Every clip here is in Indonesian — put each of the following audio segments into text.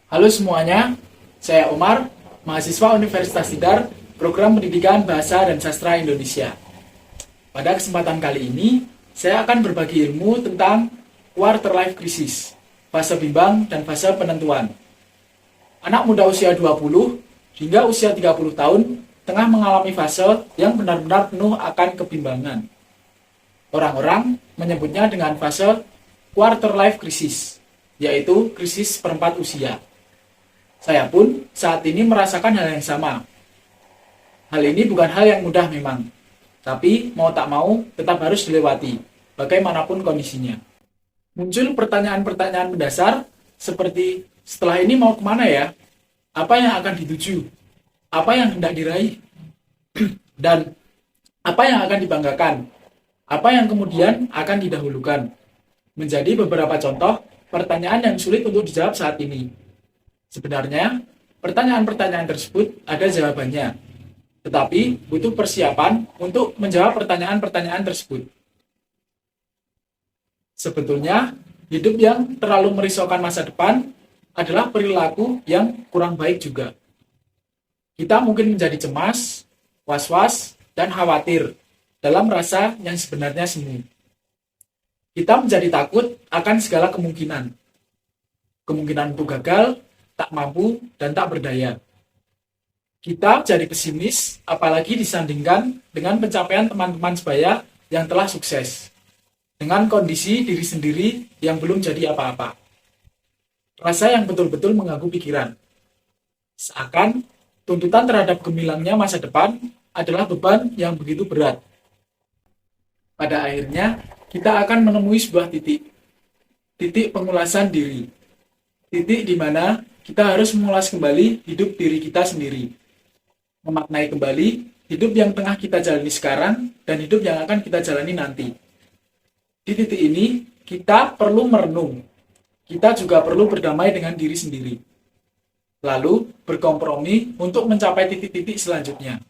Halo semuanya, saya Omar, mahasiswa Universitas Tidar, Program Pendidikan Bahasa dan Sastra Indonesia. Pada kesempatan kali ini, saya akan berbagi ilmu tentang quarter life crisis, fase bimbang dan fase penentuan. Anak muda usia 20 hingga usia 30 tahun tengah mengalami fase yang benar-benar penuh akan kebimbangan. Orang-orang menyebutnya dengan fase quarter life crisis, yaitu krisis perempat usia. Saya pun saat ini merasakan hal yang sama. Hal ini bukan hal yang mudah memang, tapi mau tak mau tetap harus dilewati, bagaimanapun kondisinya. Muncul pertanyaan-pertanyaan mendasar seperti, setelah ini mau kemana ya? Apa yang akan dituju? Apa yang hendak diraih? Dan apa yang akan dibanggakan? Apa yang kemudian akan didahulukan? Menjadi beberapa contoh pertanyaan yang sulit untuk dijawab saat ini. Sebenarnya, pertanyaan-pertanyaan tersebut ada jawabannya, tetapi butuh persiapan untuk menjawab pertanyaan-pertanyaan tersebut. Sebetulnya, hidup yang terlalu merisaukan masa depan adalah perilaku yang kurang baik juga. Kita mungkin menjadi cemas, was-was, dan khawatir dalam rasa yang sebenarnya semu. Kita menjadi takut akan segala kemungkinan. Kemungkinan untuk gagal, tak mampu, dan tak berdaya. Kita jadi pesimis, apalagi disandingkan dengan pencapaian teman-teman sebaya yang telah sukses, dengan kondisi diri sendiri yang belum jadi apa-apa. Rasa yang betul-betul mengganggu pikiran. Seakan tuntutan terhadap gemilangnya masa depan adalah beban yang begitu berat. Pada akhirnya, kita akan menemui sebuah titik pengulasan diri. Titik di mana kita harus mengulas kembali hidup diri kita sendiri. Memaknai kembali hidup yang tengah kita jalani sekarang dan hidup yang akan kita jalani nanti. Di titik ini, kita perlu merenung. Kita juga perlu berdamai dengan diri sendiri. Lalu, berkompromi untuk mencapai titik-titik selanjutnya.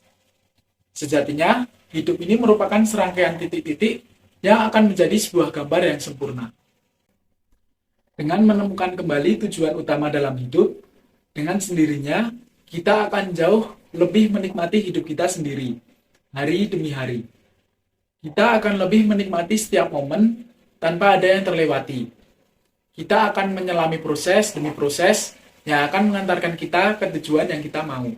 Sejatinya, hidup ini merupakan serangkaian titik-titik yang akan menjadi sebuah gambar yang sempurna. Dengan menemukan kembali tujuan utama dalam hidup, dengan sendirinya kita akan jauh lebih menikmati hidup kita sendiri, hari demi hari. Kita akan lebih menikmati setiap momen tanpa ada yang terlewati. Kita akan menyelami proses demi proses yang akan mengantarkan kita ke tujuan yang kita mau.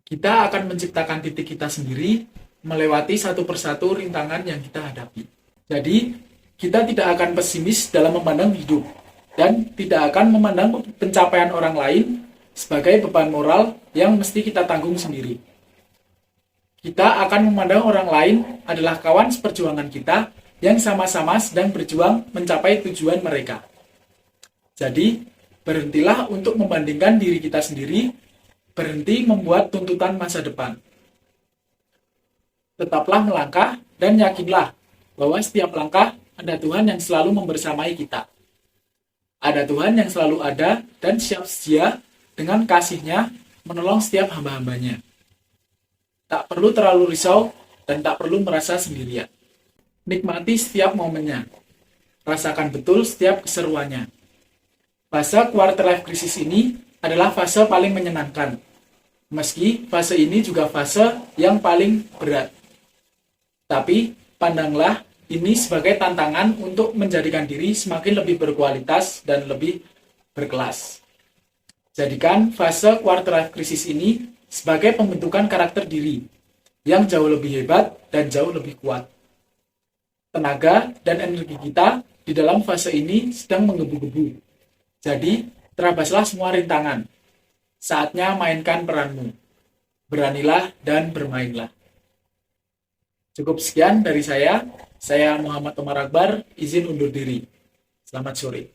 Kita akan menciptakan titik kita sendiri, melewati satu persatu rintangan yang kita hadapi. Jadi, kita tidak akan pesimis dalam memandang hidup, dan tidak akan memandang pencapaian orang lain sebagai beban moral yang mesti kita tanggung sendiri. Kita akan memandang orang lain adalah kawan seperjuangan kita yang sama-sama sedang berjuang mencapai tujuan mereka. Jadi, berhentilah untuk membandingkan diri kita sendiri, berhenti membuat tuntutan masa depan. Tetaplah melangkah dan yakinlah bahwa setiap langkah ada Tuhan yang selalu membersamai kita. Ada Tuhan yang selalu ada dan siap sedia dengan kasih-Nya menolong setiap hamba-hambanya. Tak perlu terlalu risau dan tak perlu merasa sendirian. Nikmati setiap momennya. Rasakan betul setiap keseruannya. Fase quarter life crisis ini adalah fase paling menyenangkan. Meski fase ini juga fase yang paling berat. Tapi pandanglah ini sebagai tantangan untuk menjadikan diri semakin lebih berkualitas dan lebih berkelas. Jadikan fase quarter life crisis ini sebagai pembentukan karakter diri yang jauh lebih hebat dan jauh lebih kuat. Tenaga dan energi kita di dalam fase ini sedang menggebu-gebu. Jadi, terabaslah semua rintangan. Saatnya mainkan peranmu. Beranilah dan bermainlah. Cukup sekian dari saya. Saya Muhammad Omar Akbar, izin undur diri. Selamat sore.